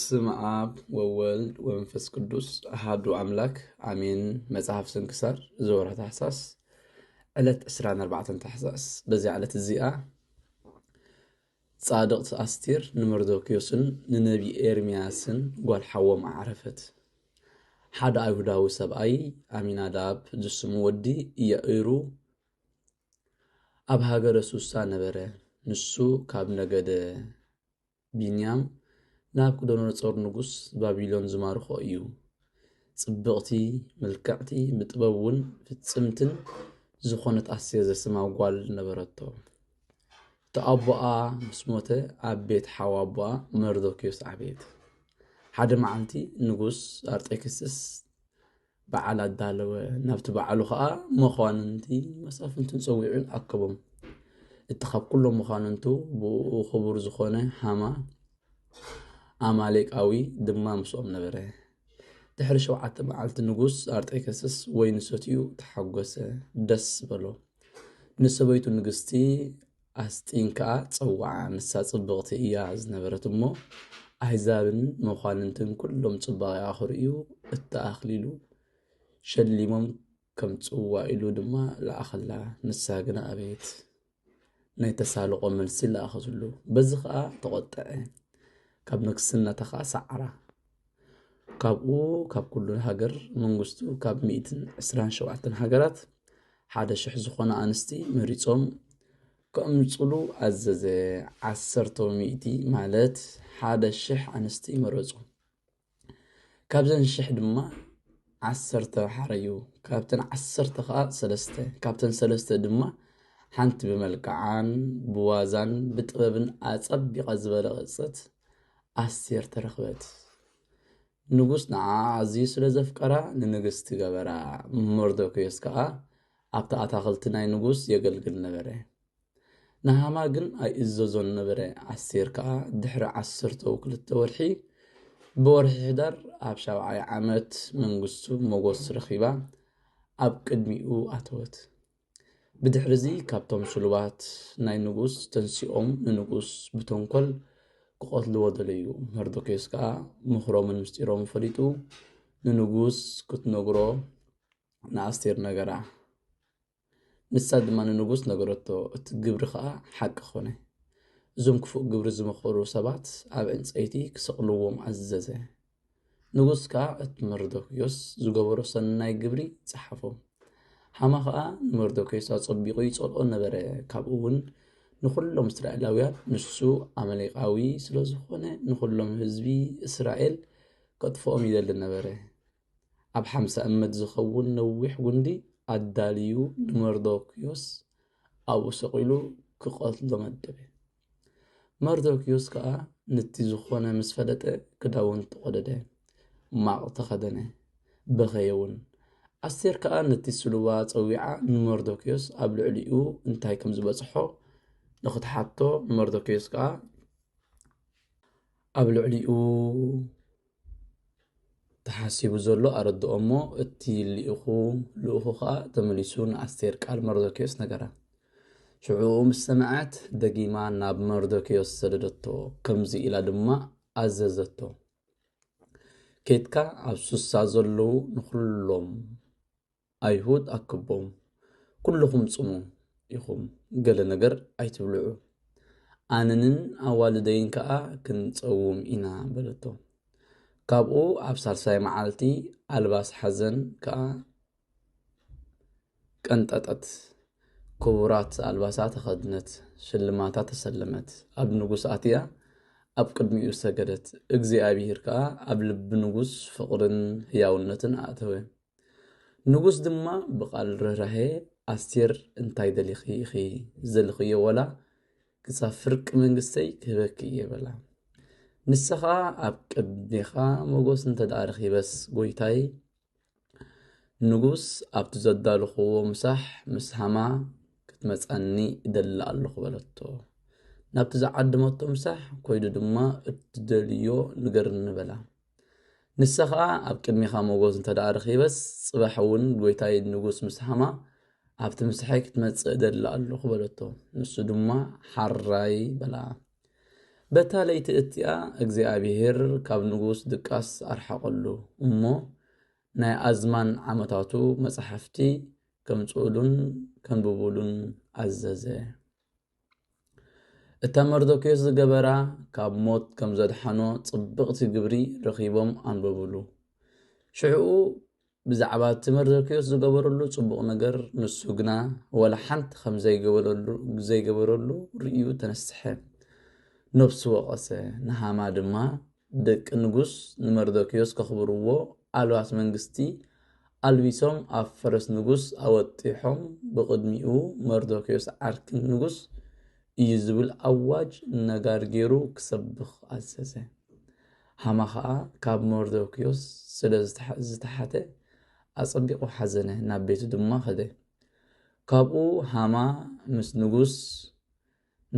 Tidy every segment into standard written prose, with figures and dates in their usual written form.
በስመ አብ ወወልድ ወመንፈስ ቅዱስ አሐዱ አምላክ አሜን። መጽሐፍ ስንክሳር ዘወርኃ ታኅሣሥ ዕለት 24 ታኅሣሥ። በዚያ ዕለት እዚኣ ጻድቕቲ አስቴር ንመርዶክዮስን ንነቢ ኤርምያስን ጓል ሓዎም ዓረፈት። ሓደ አይሁዳዊ ሰብኣይ አሚናዳብ ዝስሙ ወዲ ኢያኢሩ ኣብ ሃገረ ሱሳ ነበረ። ንሱ ካብ ነገደ ቢንያም ናብ ናቡከደነፆር ንጉስ ባቢሎን ዝማርኾ እዩ። ጽብቕቲ ምልክዕቲ ብጥበብ እውን ፍጽምትን ዝኾነት አስቴር ዘስማ ጓል ነበረቶ። እቲ ኣቦኣ ምስ ሞተ ኣብ ቤት ሓዋ ኣቦኣ መርዶክዮስ ዓበየት። ሓደ መዓልቲ ንጉስ ኣርጤክስስ በዓል ኣዳለወ። ናብቲ በዓሉ ከዓ መኳንንቲ መሳፍንትን ፀዊዑን ኣከቦም። እቲ ካብ ኩሎም መኳንንቱ ብኡ ክቡር ዝኾነ ሃማ አማሌቃዊ ድማ ምስኦም ነበረ። ድሕሪ 7 መዓልቲ ንጉስ ኣርጤክስስ ወይኒ ሰትዩ ተሓጎሰ፣ ደስ በሎ። ንሰበይቱ ንግስቲ ኣስጢን ከዓ ፀዋዓ። ንሳ ጽብቕቲ እያ ዝነበረት እሞ ኣሕዛብን መኳንንትን ኩሎም ጽባቐኣ ክርእዩ እተኣኽሊሉ ሸሊሞም ከም ጽዋ ኢሉ ድማ ለኣኸላ። ንሳ ግና ኣበየት። ናይ ተሳልቆ መልሲ ለኣኸትሉ። በዚ ከዓ ተቆጥዐ። ካብ ንግስናታ ከዓ ሰዓራ። ካብኡ ካብ ኩሉ ሃገር መንግስቱ ካብ 127 ሃገራት 1,000 ዝኾነ ኣንስቲ መሪፆም ከእምፅሉ ኣዘዘ። 10 ማለት 1,000 ኣንስቲ መረፁ። ካብዘን 1,000 ድማ 10 ሓረዩ። ካብተን 10 ከዓ 3 ካብተን 3 ድማ ሓንቲ ብመልክዓን ብዋዛን ብጥበብን ኣጸቢቓ ዝበለቐጸት አስቴር ተረኽበት። ንጉስ ንዓ ኣዝዩ ስለ ዘፍቀራ ንንግስቲ ገበራ። መርዶክዮስ ከዓ ኣብቲ ኣታኽልቲ ናይ ንጉስ የገልግል ነበረ። ንሃማ ግን ኣይእዘዞን ነበረ። አስቴር ከዓ ድሕሪ 12 ወርሒ ብወርሒ ሕዳር ኣብ 7ይ ዓመት መንግስቱ መጎስ ረኺባ ኣብ ቅድሚኡ ኣተወት። ብድሕሪዚ ካብቶም ስሉባት ናይ ንጉስ ተንሲኦም ንንጉስ ብተንኮል ክቆትልዎ ደለዩ። መርዶክዮስ ከዓ ምኽሮምን ምስጢሮም ፈሊጡ ንንጉስ ክትነግሮ ንኣስቴር ነገራ። ንሳ ድማ ንንጉስ ነገረቶ። እቲ ግብሪ ከዓ ሓቂ ኾነ። እዞም ክፉእ ግብሪ ዝመኸሩ ሰባት ኣብ ዕንፀይቲ ክሰቕልዎም ኣዘዘ። ንጉስ ከዓ እቲ መርዶክዮስ ዝገበሮ ሰናይ ግብሪ ፀሓፎ። ሃማ ከዓ ንመርዶክዮስ ኣፀቢቑ ይጸልኦ ነበረ። ካብኡ እውን ንኩሎም እስራኤላውያን ንሱ አማሌቃዊ ስለ ዝኾነ ንኩሎም ህዝቢ እስራኤል ከጥፍኦም ይደሊ ነበረ። ኣብ 50 እመት ዝኸውን ነዊሕ ጉንዲ ኣዳልዩ ንመርዶክዮስ ኣብኡ ሰቂሉ ክቆትሎ መደበ። መርዶክዮስ ከዓ ነቲ ዝኾነ ምስ ፈለጠ ክዳውንቲ ተቆደደ፣ ማቕ ተኸደነ፣ በኸየ እውን። አስቴር ከዓ ነቲ ስሉባ ፀዊዓ ንመርዶክዮስ ኣብ ልዕሊኡ እንታይ ከም ዝበፅሖ ንኽትሓቶ መርዶክዮስ ከዓ ኣብ ልዕሊኡ ተሓሲቡ ዘሎ ኣረድኦ እሞ እቲ ልኡኹ ከዓ ተመሊሱ ንኣስቴር ቃል መርዶክዮስ ነገራ። ሽዑ ምስ ሰማዓት ደጊማ ናብ መርዶክዮስ ሰደደቶ። ከምዚ ኢላ ድማ ኣዘዘቶ። ኬትካ ኣብ ሱሳ ዘለዉ ንኩሎም ኣይሁድ ኣክቦም፣ ኩልኹም ጽሙ ኢኹም፣ ገለ ነገር ኣይትብልዑ፣ ኣነንን ኣዋልደይን ከዓ ክንፀውም ኢና በለቶ። ካብኡ ኣብ 3ይ መዓልቲ ኣልባስ ሓዘን ከዓ ቀንጠጠት፣ ክቡራት ኣልባሳት ተኸድነት፣ ሽልማታት ተሰለመት። ኣብ ንጉስ ኣትያ ኣብ ቅድሚኡ ሰገደት። እግዚኣብሔር ከዓ ኣብ ልቢ ንጉስ ፍቕርን ህያውነትን ኣእተወ። ንጉስ ድማ ብቓል ርህራሄ አስቴር እንታይ ደሊኺ ኢኺ ዘልኽዮ ወላ ክሳብ ፍርቂ መንግስተይ ክህበኪ እየ በላ። ንስኻ ኣብ ቅድሜኻ መጎስ እንተደኣ ረኺበስ ጎይታይ ንጉስ ኣብቲ ዘዳልኽዎ ምሳሕ ምስ ሃማ ክትመፀኒ ይደሊ ኣለኹ በለቶ። ናብቲ ዝዓድመቶ ምሳሕ ኮይዱ ድማ እትደልዮ ንገርኒ በላ። ንሳ ከዓ ኣብ ቅድሜኻ መጎስ እንተደኣ ረኺበስ ጽባሕ እውን ጎይታይ ንጉስ ምስ ሃማ ኣብቲ ምሳሐይ ክትመጽእ ደሊ ኣለኹ በለቶ። ንሱ ድማ ሓራይ በላ። በታለይቲ እቲኣ እግዚኣብሔር ካብ ንጉስ ድቃስ ኣርሓቐሉ እሞ ናይ ኣዝማን ዓመታቱ መጽሓፍቲ ከምጽኡሉን ከንብቡሉን ኣዘዘ። እታ መርዶክዮስ ዝገበራ ካብ ሞት ከም ዘድሓኖ ጽብቕቲ ግብሪ ረኺቦም ኣንበብሉ። ሽዑኡ ብዛዕባ እቲ መርዶክዮስ ዝገበረሉ ጽቡቕ ነገር ንሱ ግና ወላ ሓንቲ ከም ዘይገበረሉ ርእዩ ተነስሐ። ነፍሱ ወቐሰ። ንሃማ ድማ ደቂ ንጉስ ንመርዶክዮስ ከኽብርዎ ኣልባስ መንግስቲ ኣልቢሶም ኣብ ፈረስ ንጉስ ኣወጢሖም ብቕድሚኡ መርዶክዮስ ዓርኪ ንጉስ እዩ ዝብል ኣዋጅ ነጋር ገይሩ ክሰብኽ ኣዘዘ። ሃማ ከዓ ካብ መርዶክዮስ ስለ ዝተሓተ ኣጸቢቑ ሓዘነ፣ ናብ ቤቱ ድማ ኸደ። ካብኡ ሃማ ምስ ንጉስ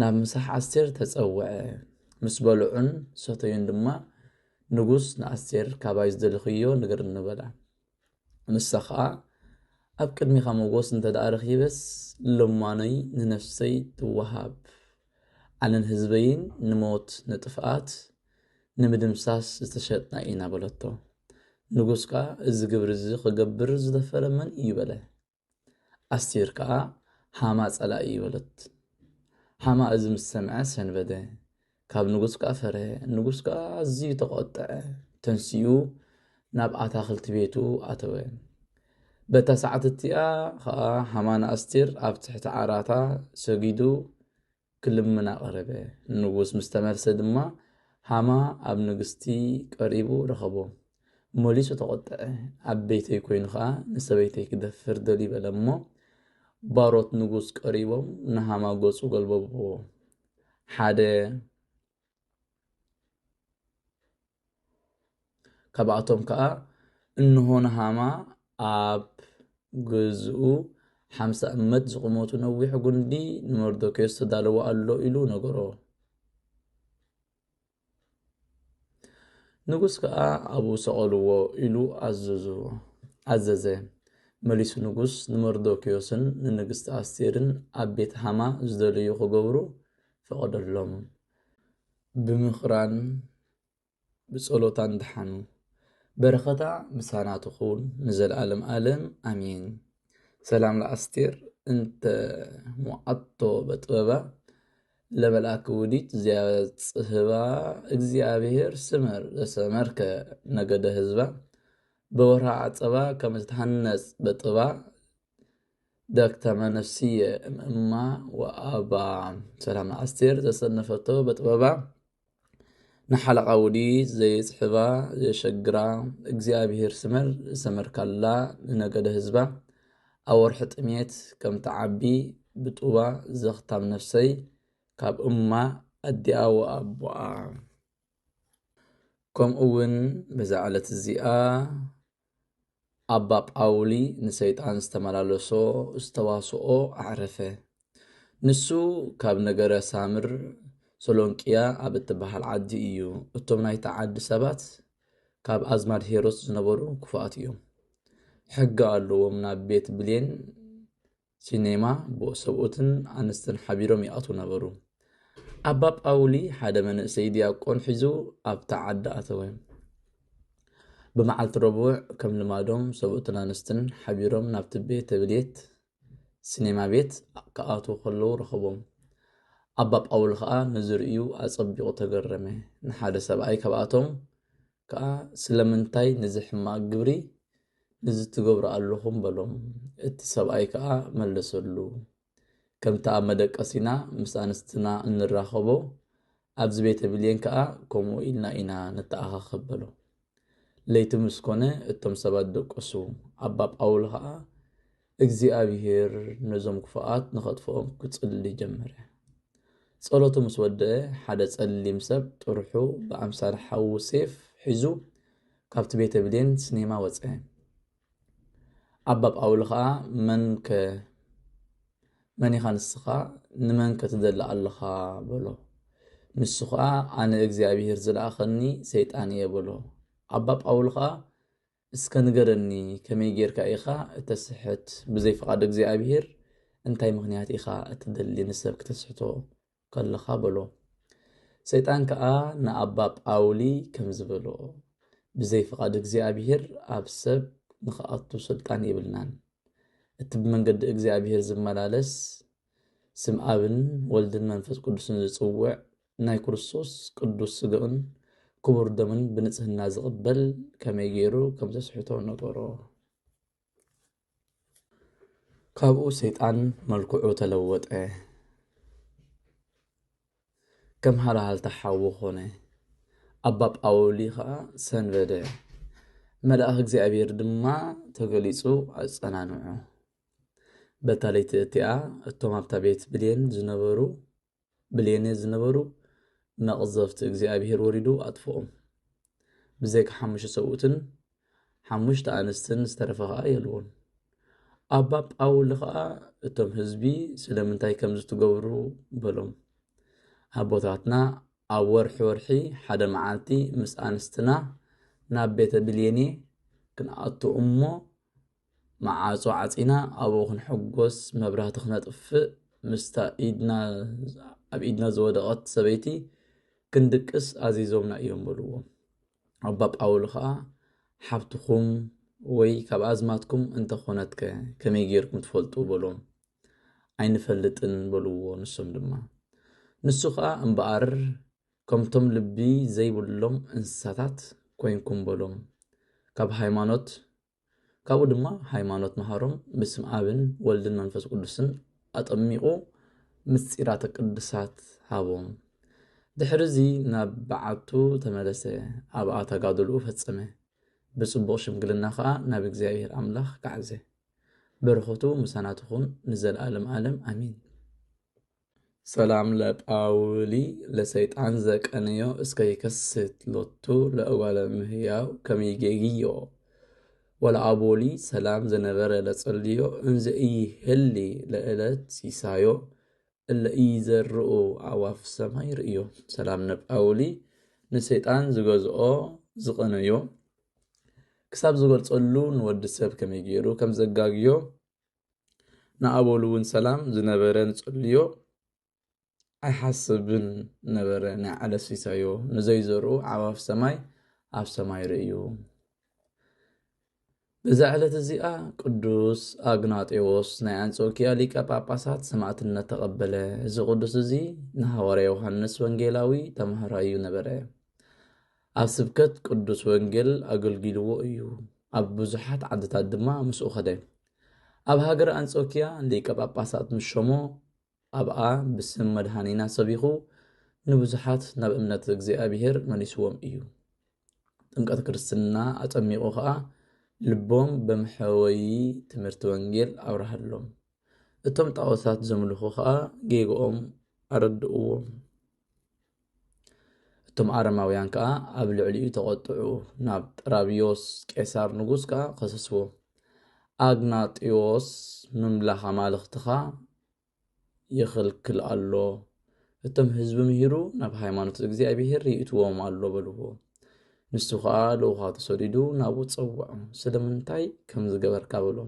ናብ ምሳሕ ኣስቴር ተጸውዐ። ምስ በልዑን ሰተዩን ድማ ንጉስ ንኣስቴር ካባይ ዝደልኽዮ ንገር እንበላ። ንሳ ከዓ ኣብ ቅድሚኻ መጎስ እንተደኣ ረኺበስ ልማነይ ንነፍሰይ ትወሃብ፣ ዓለን ህዝበይን ንሞት ንጥፍኣት ንምድምሳስ ዝተሸጥና ኢና በለቶ። ንጉስ ከዓ እዚ ግብሪ እዚ ክገብር ዝደፈረ መን እዩ በለ። ኣስቴር ከዓ ሃማ ጸላኢ በለት። ሃማ እዚ ምስ ሰምዐ ሰንበደ፣ ካብ ንጉስ ከዓ ፈረየ። ንጉስ ከዓ ኣዝዩ ተቆጥዐ፣ ተንሲኡ ናብ ኣታኽልቲ ቤቱ ኣተወ። በታ ሰዓት እቲኣ ከዓ ሃማ ንኣስቴር ኣብ ትሕቲ ዓራታ ሰጊዱ ክልምና ቀረበ። ንጉስ ምስ ተመልሰ ድማ ሃማ ኣብ ንግስቲ ቀሪቡ ረኸቦ። መሊሱ ተቆጥዐ። ኣብ ቤተይ ኮይኑ ከዓ ንሰበይተይ ክደፍር ደልዩ በለ እሞ ባሮት ንጉስ ቀሪቦም ንሃማ ገጹ ገልበብዎ። ሓደ ካብኣቶም ከዓ እንሆ ንሃማ ኣብ ገዝኡ 50 እመት ዝቁመቱ ነዊሕ ጉንዲ ንመርዶክዮስ ተዳልዎ ኣሎ ኢሉ ነገሮ። ንጉስ ከዓ ኣብኡ ሰቐልዎ ኢሉ ኣዘዘ። መሊሱ ንጉስ ንመርዶክዮስን ንንግስቲ ኣስቴርን ኣብ ቤት ሃማ ዝደልዩ ክገብሩ ፈቐደሎም። ብምኽራን ብጸሎታን ድሓኑ። በረኸታ ምሳና ትኹን ንዘለዓለም ዓለም ኣሜን። ሰላም ለኣስቴር እንተ ሞዓቶ በጥበባ ለመልአክ ውዲት ጽህባ እግዚአብሔር ስመር ዘሰመርከ ነገደ ህዝባ በወርሃ ዓጸባ ከም ዝተሃነጽ በጥባ ደክተመ ነፍስየ እምእማ ወኣባ። ሰላም ለኣስቴር ዘሰነፈቶ በጥበባ ንሓለቓ ውዲት ዘይጽሕባ ዘሸግራ እግዚአብሔር ስመር ዘሰመርካላ ንነገደ ህዝባ ኣብ ወርሒ ጥሜት ከም ተዓቢ ብጡባ ዘኽታም ነፍሰይ ካብ እማ ኣዲኣ ወኣቦኣ። ከምኡውን በዛ ዕለት እዚኣ ኣባ ጳውሊ ንሰይጣን ዝተመላለሶ ዝተዋስኦ ኣዕረፈ። ንሱ ካብ ነገረ ሳምር ሶሎንቅያ ኣብ እትበሃል ዓዲ እዩ። እቶም ናይታ ዓዲ ሰባት ካብ ኣዝማድ ሄሮስ ዝነበሩ ክፉኣት እዮም። ሕጊ ኣለዎም። ናብ ቤት ብሌን ሲኔማ ሰብኡትን ኣንስትን ሓቢሮም ይኣቱ ነበሩ። ኣባ ጳውሊ ሓደ መንእሰይ ዲያቆን ሒዙ ኣብታ ዓዲ ኣተወ። ብመዓልቲ ረቡዕ ከም ልማዶም ሰብኡትን ኣንስትን ሓቢሮም ናብቲ ቤተ ብሌት ሲኔማ ቤት ክኣትዉ ከለዉ ረኸቦም። ኣባ ጳውሊ ከዓ ንዝርእዩ ኣጸቢቑ ተገረመ። ንሓደ ሰብኣይ ካብኣቶም ከዓ ስለምንታይ ነዚ ሕማቅ ግብሪ ንዚ ትገብሩ ኣለኹም በሎም። እቲ ሰብኣይ ከዓ መለሰሉ፣ ከምቲ ኣብ መደቀሲና ምስ ኣንስትና እንራኸቦ ኣብዚ ቤተ ብሌን ከዓ ከምኡ ኢልና ኢና ንተኣኻኽብ በሎ። ለይቲ ምስ ኮነ እቶም ሰባት ደቀሱ። ኣባ ጳውሊ ከዓ እግዚኣብሔር ነዞም ክፉኣት ንኸጥፍኦም ክጽሊ ጀመረ። ጸሎቱ ምስ ወድአ ሓደ ጸሊም ሰብ ጥርሑ ብኣምሳል ሓዊ ሴፍ ሒዙ ካብቲ ቤተ ብሌን ሲኔማ ወፀ። ኣባ ጳውሊ ከዓ መን ኢኻ ንስኻ ንመን ክትደሊ ኣለኻ በሎ። ንሱ ከዓ ኣነ እግዚኣብሔር ዝለኣኸኒ ሰይጣን እየ በሎ። ኣባ ጳውሊ ከዓ እስከ ንገረኒ ከመይ ጌርካ ኢኻ እተስሕት ብዘይፍቓድ እግዚኣብሔር እንታይ ምኽንያት ኢኻ እትደሊ ንሰብ ክትስሕቶ ከለኻ በሎ። ሰይጣን ከዓ ንኣባ ጳውሊ ከም ዝበሎ ብዘይ ፍቓድ እግዚኣብሔር ኣብ ሰብ ንኽኣቱ ስልጣን የብልናን እቲ ብመንገዲ እግዚኣብሔር ዝመላለስ ስም ኣብን ወልድን መንፈስ ቅዱስን ዝጽውዕ ናይ ክርስቶስ ቅዱስ ስግኡን ክቡር ደምን ብንጽህና ዝቕበል ከመይ ገይሩ ከም ዘስሕቶ ነገሮ ካብኡ ሰይጣን መልክዑ ተለወጠ ከም ሃልሃልታ ሓዊ ኾነ ኣባ ጳውሊ ከዓ ሰንበደ መልኣኽ እግዚኣብሔር ድማ ተገሊጹ ኣጸናንዑ በታ ለይቲ እቲኣ እቶም ኣብታ ቤት ብልየኔ ዝነበሩ መቕዘፍቲ እግዚኣብሔር ወሪዱ ኣጥፍኦም ብዘይካ 5 ሰብኡትን 5 ኣንስትን ዝተረፈ ከዓ የልዎን ኣባ ጳውሊ ከዓ እቶም ህዝቢ ስለምንታይ ከም ዝትገብሩ በሎም ኣቦታትና ኣብ ወርሒ ሓደ መዓልቲ ምስ ኣንስትና ናብ ቤተ ብልየኔ ክንኣቱ እሞ መዓጾ ዓጺና ኣብኡ ክንሕጎስ መብራህቲ ክነጥፍእ ምስታ ኣብ ኢድና ዝወደቐት ሰበይቲ ክንድቅስ ኣዚዞምና እዮም በልዎ ኣባ ጳውሊ ከዓ ሓብትኹም ወይ ካብ ኣዝማትኩም እንተኾነትከ ከመይ ጌርኩም ትፈልጡ በሎም ኣይንፈልጥን በልዎ ንሶም ድማ ንሱ ከዓ እምበኣር ከምቶም ልቢ ዘይብሎም እንስሳታት ኮይንኩም በሎም ካብኡ ድማ ሃይማኖት መሃሮም ብስም ኣብን ወልድን መንፈስ ቅዱስን ኣጠሚቑ ምስጢራተ ቅዱሳት ሃቦም ድሕሪዚ ናብ በዓቱ ተመለሰ ኣብኣ ተጋድልኡ ፈጸመ ብጽቡቕ ሽምግልና ከዓ ናብ እግዚኣብሔር ኣምላኽ ከዓዘ በረኸቱ ምሳናትኹን ንዘለዓለም ዓለም ኣሚን ሰላም ለጳውሊ ለሰይጣን ዘቀነዮ እስከ ይከስት ሎቱ ለእጓለ ምህያው ከመይጌግዮ ወለአቦሊ ሰላም ዘነበረ ለጸልዮ እንዘ ይህሊ ለዕለት ሲሳዮ እለ ይዘርኡ ኣዋፍ ሰማይ ርእዮ ሰላም ነጳውሊ ንሰይጣን ዝገዝኦ ዝቐነዮ ክሳብ ዝገልጸሉ ንወዲ ሰብ ከመይ ገይሩ ከም ዘጋግዮ ንኣቦሉ እውን ሰላም ዝነበረ ንጸልዮ ኣይሓስብን ነበረ ናይ ዓለስ ሲሳዮ ንዘይዘርኡ ኣዋፍ ሰማይ ኣብ ሰማይ ርእዩ በዛ ዕለት እዚኣ ቅዱስ አግናጤዎስ ናይ አንጾኪያ ሊቀ ጳጳሳት ሰማዕትነት ተቐበለ እዚ ቅዱስ እዚ ንሐዋርያ ዮሐንስ ወንጌላዊ ተማህራዩ ነበረ ኣብ ስብከት ቅዱስ ወንጌል አገልግልዎ እዩ ኣብ ብዙሓት ዓድታት ድማ ምስኡ ኸደ ኣብ ሃገር አንጾኪያ ሊቀ ጳጳሳት ምሾሞ ኣብኣ ብስም መድኃኒና ሰቢኹ ንብዙሓት ናብ እምነት እግዚአብሔር መሊስዎም እዩ ጥምቀት ክርስትና አጠሚቑ ኸዓ ልቦም በምሐወይ ትምህርት ወንጌል አብረሃሎም እቶም ጣዖታት ዘምልኹ ኸዓ ጌግኦም አረድእዎም እቶም አረማውያን ከዓ ኣብ ልዕሊኡ ተቆጥዑ ናብ ጥራቢዮስ ቄሳር ንጉስ ከዓ ከሰስዎ አግናጢዮስ ምምላኽ አማልኽትኻ ይኽልክል ኣሎ እቶም ህዝቢ ምሂሩ ናብ ሃይማኖት እግዚአብሔር ይእትዎም ኣሎ በልዎ ንሱ ከዓ ልኡኻ ተሰዲዱ ናብኡ ፀውዖ ስለምንታይ ከም ዝገበርካ በሎ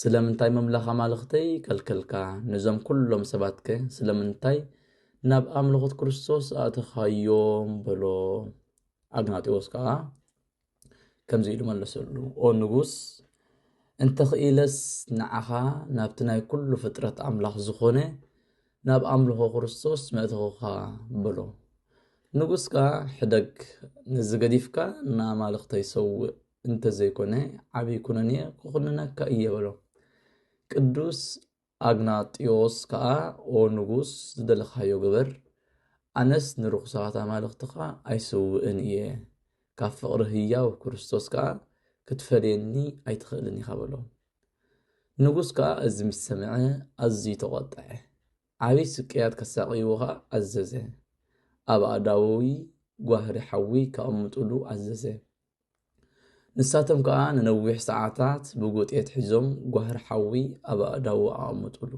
ስለምንታይ መምላኽ አማልኽተይ ከልከልካ ንዞም ኩሎም ሰባትከ ስለምንታይ ናብ ኣምልኾት ክርስቶስ ኣተኻዮም በሎ አግናጢዎስ ከዓ ከምዚ ኢሉ መለሰሉ ኦ ንጉስ እንተ ኽኢለስ ንዓኻ ናብቲ ናይ ኩሉ ፍጥረት ኣምላኽ ዝኾነ ናብ ኣምልኾ ክርስቶስ መእተኹኻ በሎ ንጉስ ከዓ ሕደግ ንዝገዲፍካ ንኣማልኽተይ ሰውእ እንተዘይኮነ ዓብይ ኩነኔ ክኹንነካ እየ በሎ ቅዱስ አግናጢዮስ ከዓ ኦ ንጉስ ዝደለኻዮ ግበር ኣነስ ንርኩሳት ኣማልኽትኻ ኣይሰውእን እየ ካብ ፍቕሪ ህያው ክርስቶስ ከዓ ክትፈልየኒ ኣይትኽእልን ኢኻ በሎ ንጉስ ከዓ እዚ ምስ ሰምዐ ኣዝዩ ተቆጥዐ ዓብይ ስቅያት ከሳቂይዎ ከዓ ኣዘዘ ኣብ ኣዳዊ ጓህሪ ሓዊ ከቐምጡሉ ኣዘዘ ንሳቶም ከዓ ንነዊሕ ሰዓታት ብጉጤት ሒዞም ጓህሪ ሓዊ ኣብ ኣዳዊ ኣቐምጡሉ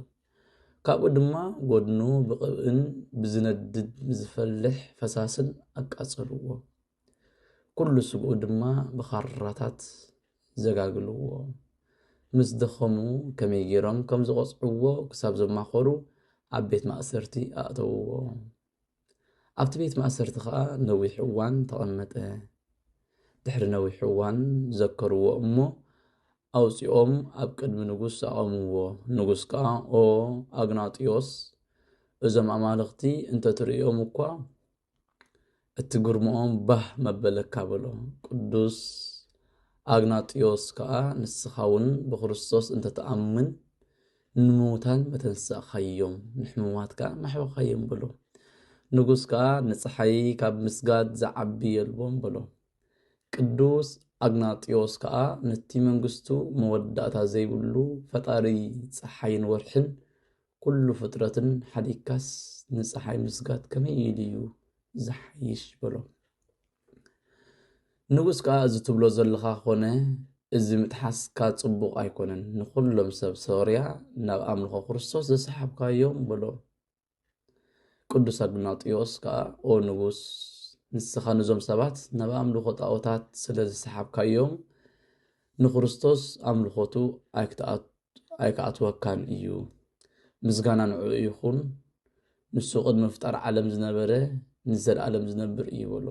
ካብኡ ድማ ጎድኑ ብቕብእን ብዝነድድ ዝፈልሕ ፈሳስን ኣቃጸልዎ ኩሉ ስግኡ ድማ ብኻራታት ዘጋግልዎ ምስ ደኸሙ ከመይ ገይሮም ከም ዝቆፅዕዎ ክሳብ ዘማኸሩ ኣብ ቤት ማእሰርቲ ኣእተውዎ ኣብቲ ቤት ማእሰርቲ ከዓ ነዊሕ እዋን ተቐመጠ። ድሕሪ ነዊሕ እዋን ዘከርዎ እሞ ኣውፂኦም ኣብ ቅድሚ ንጉስ ኣቐምዎ። ንጉስ ከዓ ኦ ኣግናጢዮስ እዞም ኣማልኽቲ እንተትርእዮም እኳ እትግርምኦም ባህ መበለካ በሎ። ቅዱስ ኣግናጢዮስ ከዓ ንስኻ እውን ብክርስቶስ እንተተኣምን ንምውታን መተንሳእኻዮም ንሕሙማት ከዓ ማሕበኻዮም በሎ። ንጉስ ከዓ ንፀሓይ ካብ ምስጋድ ዝዓቢ የልቦም በሎ። ቅዱስ ኣግናጢዮስ ከዓ ነቲ መንግስቱ መወዳእታ ዘይብሉ ፈጣሪ ፀሓይን ወርሕን ኩሉ ፍጥረትን ሓዲካስ ንፀሓይ ምስጋድ ከመይ ኢሉ እዩ ዝሓይሽ በሎ። ንጉስ ከዓ እዚ ትብሎ ዘለካ ኮነ እዚ ምትሓስካ ፅቡቅ ኣይኮነን፣ ንኩሎም ሰብ ሶርያ ናብ ኣምልኾ ክርስቶስ ዘሰሓብካዮም በሎ። ቅዱስ ኣግናጢዮስ ከዓ ኦ ንጉስ ንስኻ ነዞም ሰባት ናብ ኣምልኾ ጣዖታት ስለ ዝሰሓብካዮም ንክርስቶስ ኣምልኾቱ ኣይከኣትወካን እዩ። ምስጋና ንዕኡ ይኹን፣ ንሱ ቅድሚ ምፍጣር ዓለም ዝነበረ ንዘለኣለም ዝነብር እዩ በሎ።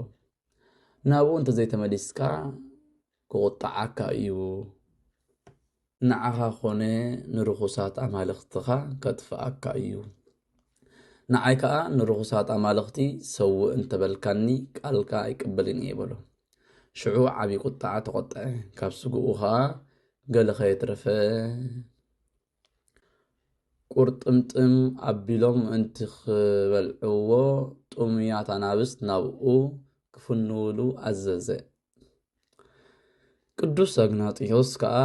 ናብኡ እንተዘይተመሊስካ ክቁጣዓካ እዩ። ንዓኻ ኮነ ንርኩሳት ኣማልኽትኻ ከጥፍኣካ እዩ። ንዓይ ከዓ ንርኩሳት ኣማልኽቲ ሰውእ እንተበልካኒ ቃልካ ኣይቅበልን እየ በሎ። ሽዑ ዓብይ ቁጣዓ ተቆጥዐ። ካብ ስግኡ ከዓ ገለ ከየትረፈ ቁርጥምጥም ኣቢሎም እንትኽበልዕዎ ጡምያት ኣናብስት ናብኡ ክፍንውሉ ኣዘዘ። ቅዱስ ኣግናጢዮስ ከዓ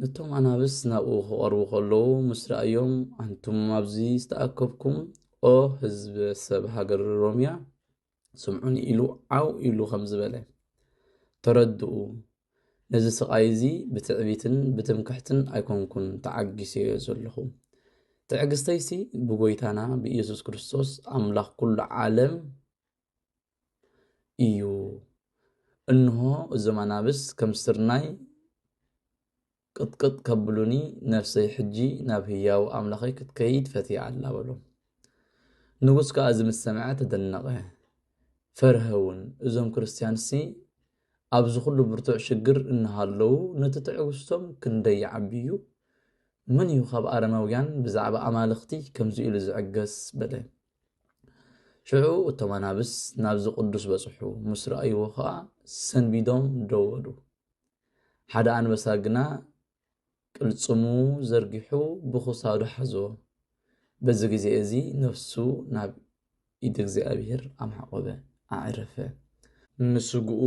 ነቶም ኣናብስት ናብኡ ክቐርቡ ከለዉ ምስ ረኣዮም ኣንቱም ኣብዚ ዝተኣከብኩም ኦ ህዝቢ ሰብ ሃገር ሮምያ ስምዑኒ ኢሉ ዓው ኢሉ ከም ዝበለ ተረድኡ። ነዚ ስቃይ እዚ ብትዕቢትን ብትምክሕትን ኣይኮንኩን ተዓጊሰዮ ዘለኹ። ትዕግስተይሲ ብጎይታና ብኢየሱስ ክርስቶስ ኣምላኽ ኩሉ ዓለም እዩ። እንሆ እዞም ኣናብስት ከም ስርናይ ቅጥቅጥ ከብሉኒ ነፍሰይ ሕጂ ናብ ህያው ኣምላኸይ ክትከይድ ፈትያ ኣላ በሎ። ንጉስ ከዓ እዚ ምስ ሰምዐ ተደነቐ፣ ፈርሀ እውን። እዞም ክርስቲያንሲ ኣብዚ ኩሉ ብርቱዕ ሽግር እናሃለዉ ነቲ ትዕግስቶም ክንደይ ይዓቢ እዩ። መን እዩ ካብ ኣረማውያን ብዛዕባ ኣማልኽቲ ከምዚ ኢሉ ዝዕገስ በለ። ሽዑ እቶም ኣናብስ ናብዚ ቅዱስ በፅሑ። ምስ ረኣይዎ ከዓ ሰንቢዶም ደወሉ። ሓደ ኣንበሳ ግና ቅልፅሙ ዘርጊሑ ብክሳዱ ሓዝዎ። በዚ ግዜ እዚ ነፍሱ ናብ ኢድ እግዚኣብሔር ኣማዕቆበ ኣዕረፈ። ንስግኡ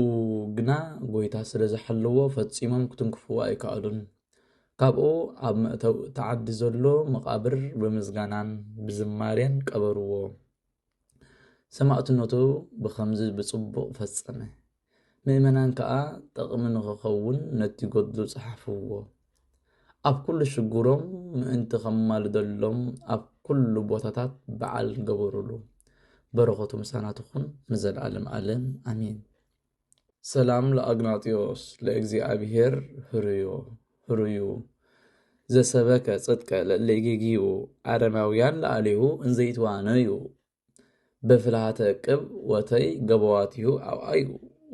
ግና ጎይታ ስለ ዝሓለዎ ፈፂሞም ክትንክፍዎ ኣይከኣሉን። ካብኡ ኣብ መእተዊ ተዓዲ ዘሎ መቃብር ብምስጋናን ብዝማሬን ቀበርዎ። ሰማዕትነቱ ብከምዚ ብፅቡቅ ፈፀመ። ምእመናን ከዓ ጠቕሚ ንክኸውን ነቲ ገድሉ ፀሓፍዎ። ኣብ ኩሉ ሽግሮም ምእንቲ ከማልደሎም ኣብ ኩሉ ቦታታት በዓል ገበሩሉ። በረኸቱ ምሳና ትኹን ንዘለዓለም ዓለም ኣሜን። ሰላም ለአግናጢዮስ ለእግዚአብሔር ህርዩ ዘሰበከ ጽድቀ ለለጌጊኡ አረማውያን ለአሌሁ እንዘይትዋነዩ በፍልሃተ ቅብ ወተይ ገበዋትሁ አብአዩ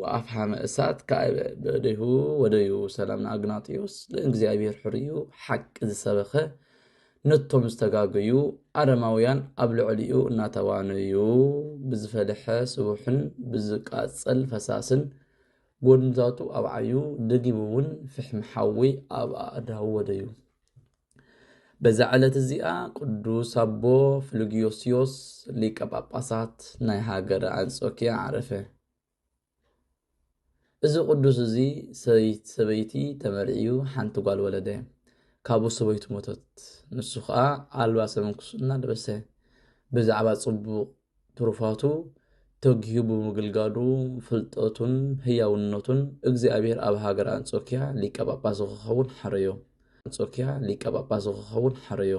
ወአፍሃመ እሳት ካዕበ በደሁ ወደዩ። ሰላም ለአግናጢዮስ ለእግዚአብሔር ሕርዩ ሓቂ ዝሰበኸ ነቶም ዝተጋገዩ አረማውያን ኣብ ልዕሊኡ እናተዋነዩ ብዝፈልሐ ስቡሕን ብዝቃጸል ፈሳስን ጎንዛቱ ኣብዓዩ ደጊሙውን ፍሕሚ ሓዊ ኣብ ኣእዳው ወደዩ። በዛ ዕለት እዚኣ ቅዱስ ኣቦ ፍሉግዮስዮስ ሊቀ ጳጳሳት ናይ ሃገረ አንጾኪያ ዓረፈ። እዚ ቅዱስ እዚ ሰበይቲ ተመርዒዩ ሓንቲ ጓል ወለደ። ካብኡ ሰበይቱ ሞተት። ንሱ ከዓ ኣልባሰ ምንኩስና ለበሰ። ብዛዕባ ፅቡቅ ትሩፋቱ ተግሂቡ ብምግልጋሉ ፍልጠቱን ህያውነቱን እግዚአብሔር ኣብ ሃገር አንጾኪያ ሊቀ ጳጳስ ክኸውን ሓረዮ።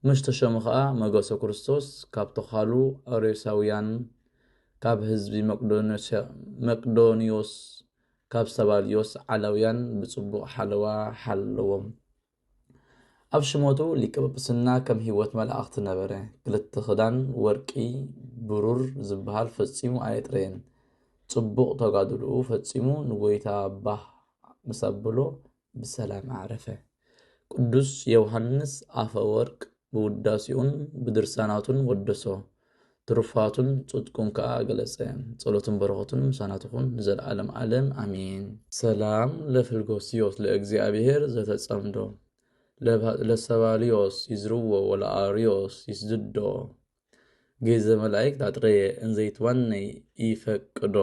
ምስ ተሾመ ከዓ መገሶ ክርስቶስ ካብ ተኻሉ አርዮሳውያን ካብ ህዝቢ መቅዶንዮስ ካብ ሰባልዮስ ዓላውያን ብፅቡቅ ሓለዋ ሓለዎም። ኣብ ሽሞቱ ሊቀ ጵጵስና ከም ህይወት መላእኽቲ ነበረ። ክልተ ክዳን ወርቂ ብሩር ዝበሃል ፈጺሙ ኣየጥረየን። ጽቡቕ ተጋድልኡ ፈጺሙ ንጎይታ ባህ ምስ ኣበሎ ብሰላም ኣዕረፈ። ቅዱስ ዮሃንስ ኣፈወርቅ ብውዳሴኡን ብድርሳናቱን ወደሶ። ትሩፋቱን ጽድቁን ከዓ ገለጸ። ጸሎቱን በረኸቱን ምሳናትኹን ንዘለዓለም ዓለም አሜን። ሰላም ለፍልጎስዮስ ለእግዚአብሔር ዘተጸምዶ ለሰባልዮስ ይዝርዎ ወለአርዮስ ይስድዶ ጌዘ መላእክት አጥረየ እንዘይትዋነይ ይፈቅዶ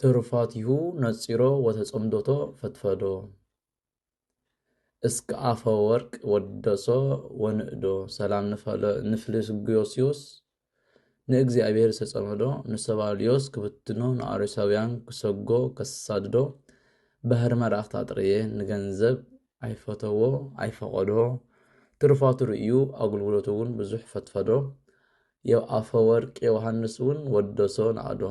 ትሩፋቲሁ ነጺሮ ወተጸምዶቶ ፈትፈዶ እስከ አፈ ወርቅ ወደሶ ወንእዶ ሰላም ንፍልጎስዮስ ንእግዚአብሔር ዝተጸመዶ ንሰባልዮስ ክብትኖ ንአርዮሳውያን ክሰጎ ከሳድዶ ባህር መላእኽት አጥረየ ንገንዘብ አይፈተዎ አይፈቀዶ ትሩፋቱ ርእዩ አገልግሎቱ እውን ብዙሕ ፈትፈዶ የአፈ ወርቅ ዮሃንስ እውን ወደሶ ንኣዶ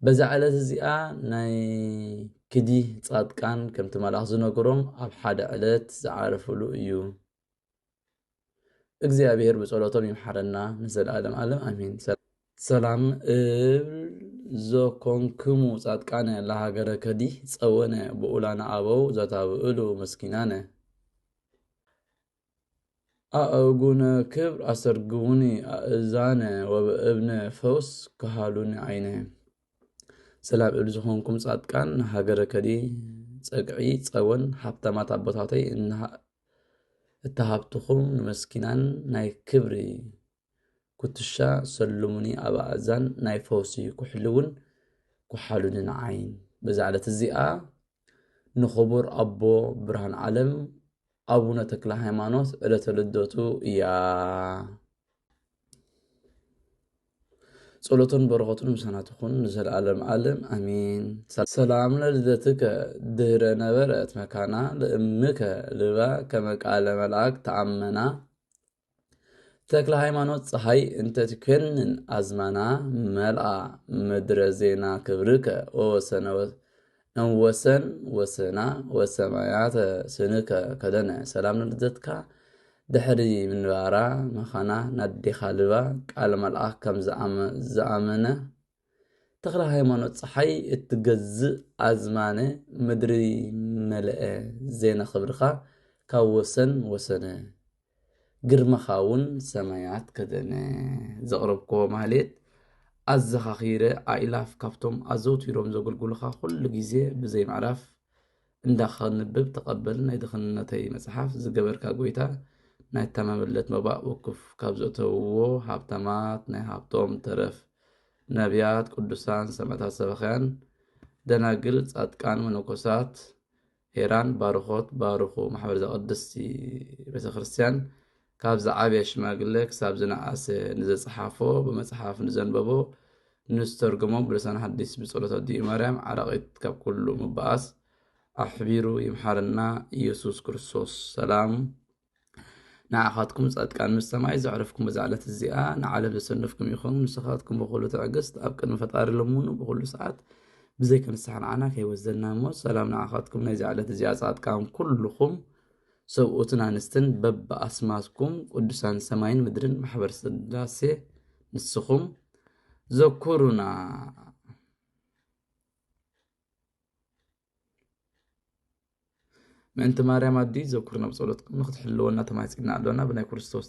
በዛ ዕለት እዚኣ ናይ ክዲ ጻድቃን ከምቲ መልኣኽ ዝነገሮም ኣብ ሓደ ዕለት ዝዓረፍሉ እዩ። እግዚአብሔር ብጸሎቶም ይምሓረና ንዘለዓለም ዓለም አሜን። ሰላም ዘኮንክሙ ጻድቃነ ለሃገረ ከዲህ ጸወነ ብኡላነ አበው ዘታብእሉ መስኪናነ አእጉነ ክብር አሰርግቡኒ አእዛነ ወበእብነ ፈውስ ከሃሉኒ አይነ ሰላም እብል ዝኾንኩም ጻድቃን ሃገረ ከዲህ ጸግዒ ጸወን ሃብታማት ኣቦታተይ እተሃብትኹም ንመስኪናን ናይ ክብሪ ኩትሻ ሰልሙኒ ኣብ ኣእዛን ናይ ፈውሲ ኩሕልውን ኩሓሉኒ ንዓይን በዛ ዕለት እዚኣ ንኽቡር ኣቦ ብርሃን ዓለም አቡነ ተክለ ሃይማኖት ዕለተ ልደቱ እያ። ጸሎቱን በረኸቱን ምሳናትኹን ንዘለዓለም ዓለም አሜን። ሰላም ለልደትከ ድህረ ነበረት መካና ለእምከ ልባ ከመ ቃለ መልአክ ተአመና ተክለ ሃይማኖት ፀሐይ እንተ ትኮንን አዝማና መልአ ምድረ ዜና ክብርከ ወሰን ወሰና ወሰማያተ ስንከ ከደነ ሰላም ለልደትካ ድሕሪ ምንባራ መኻና ናዴኻ ልባ ቃል መልአኽ ከም ዝኣመነ ተክለ ሃይማኖት ፀሓይ እትገዝእ ኣዝማነ ምድሪ መልአ ዜና ክብርኻ ካብ ወሰን ወሰነ ግርማኻ እውን ሰማያት ከደነ ዘቕረብኮ ማህሌት ኣዘኻኺረ ኣኢላፍ ካብቶም ኣዘውቲሮም ዘገልግሉኻ ኩሉ ግዜ ብዘይ ምዕራፍ እንዳኸንብብ ተቐበል ናይ ድኽነተይ መጽሓፍ ዝገበርካ ጎይታ ናይ ተማመለት መባእ ወክፍ ካብ ዘእተውዎ ሃብታማት ናይ ሃብቶም ተረፍ ነቢያት ቅዱሳን ሰማዕታት ሰበኽያን ደናግል ጻድቃን መነኮሳት ሄራን ባርኾት ባርኹ ማሕበር ዘቐድስቲ ቤተ ክርስቲያን ካብ ዝዓበየ ሽማግለ ክሳብ ዝነኣሰ ንዘፀሓፎ ብመጽሓፍ ንዘንበቦ ንዝተርጎሞ ብልሳን ሓዲስ ብጸሎት ኣዲኡ ማርያም ዓራቂት ካብ ኩሉ ምበኣስ ኣሕቢሩ ይምሓረና ኢየሱስ ክርስቶስ። ሰላም ንዓኻትኩም ጻድቃን ምስ ሰማይ ዘዕረፍኩም በዛ ዕለት እዚኣ ንዓለም ዘሰነፍኩም ይኹን ንስኻትኩም ብኩሉ ትዕግስት ኣብ ቅድሚ ፈጣሪ ልሙኑ ብኩሉ ሰዓት ብዘይ ከንስሓንዓና ከይወዘና ሞ ሰላም ንዓኻትኩም ናይዚ ዕለት እዚኣ ጻድቃን ኩልኹም ሰብኡትን ኣንስትን በብኣስማትኩም ቅዱሳን ሰማይን ምድርን ማሕበር ስላሴ ንስኹም ዘኩሩና ምእንቲ ማርያም ኣዲ ዘኩርና ብጸሎትኩም ንኽትሕልወና ተማፂና ኣለና ብናይ ክርስቶስ